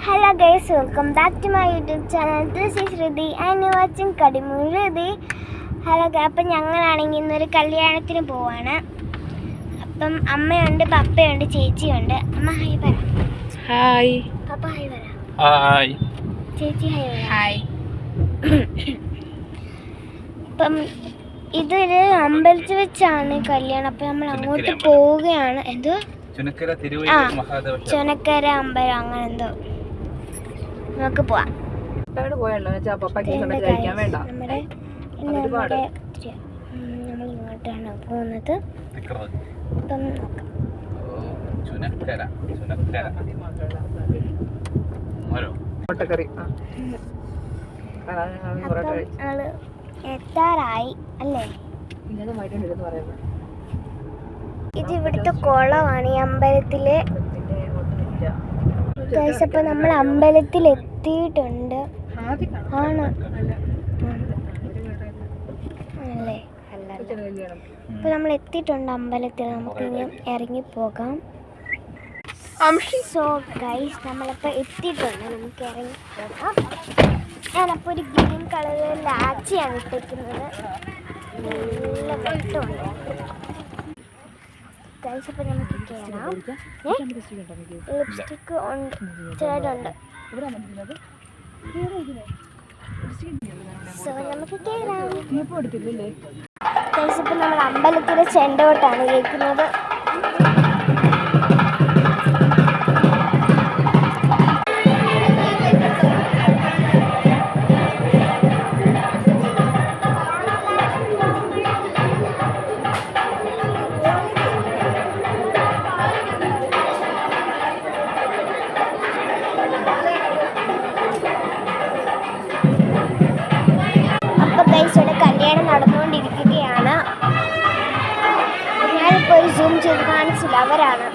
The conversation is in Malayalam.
Hello guys, welcome back to my YouTube channel. This is Riddhi and you are watching Kadimu Riddhi. Hello guys, അപ്പോൾ ഞങ്ങളാണെങ്കിൽ ഇന്നൊരു കല്യാണത്തിന് പോവാണ്. അപ്പം അമ്മയുണ്ട്, പപ്പയുണ്ട്, ചേച്ചിയുണ്ട്. അമ്മ ഹായ് പറ. ഹായ്. പപ്പ ഹായ് പറ. ഹായ്. ചേച്ചി ഹായ് പറ. ഹായ്. അപ്പം ഇതൊരു അമ്പലത്തിൽ വെച്ചാണ് കല്യാണം. അപ്പം നമ്മൾ അങ്ങോട്ട് പോവുകയാണ്. എന്തോ ചുനക്കര അമ്പലം അങ്ങനെ എന്തോ. നമുക്ക് പോവാം. നമ്മൾ ഇങ്ങോട്ടാണ് പോകുന്നത്. അപ്പം എത്താറായി അല്ലേ? ഇത് ഇവിടുത്തെ കുളമാണ് ഈ അമ്പലത്തിലെ. അപ്പം നമ്മൾ അമ്പലത്തിൽ എത്തിയിട്ടുണ്ട്. ആണ് അല്ലേ? അപ്പൊ നമ്മൾ എത്തിയിട്ടുണ്ട് അമ്പലത്തിൽ. നമുക്ക് ഇനി ഇറങ്ങിപ്പോകാം. സോ ഗൈസ്, നമ്മളിപ്പോൾ എത്തിയിട്ടുണ്ട്. നമുക്ക് ഇറങ്ങിപ്പോകാം. ഞാനപ്പോൾ ഒരു ഗ്രീൻ കളറിൽ ലാച്ചിയാണ് ഇട്ടിരിക്കുന്നത്. നല്ല വെട്ടമുണ്ട് ഗൈസ്. അപ്പോൾ നമുക്ക് കയറാം. ലിപ്സ്റ്റിക്ക് ഉണ്ട്, ചേടുണ്ട്. സോ നമുക്ക് കയറാം. ഗൈസ്, ഇപ്പോൾ നമ്മൾ അമ്പലത്തിലെ ചെണ്ടോട്ടാണ് കേൾക്കുന്നത്. ഇവിടെ കല്യാണം നടന്നുകൊണ്ടിരിക്കുകയാണ്. ഞാനിപ്പോൾ ഒരു സൂം ചെയ്ത് കാണിച്ചില്ല, അവരാണ്.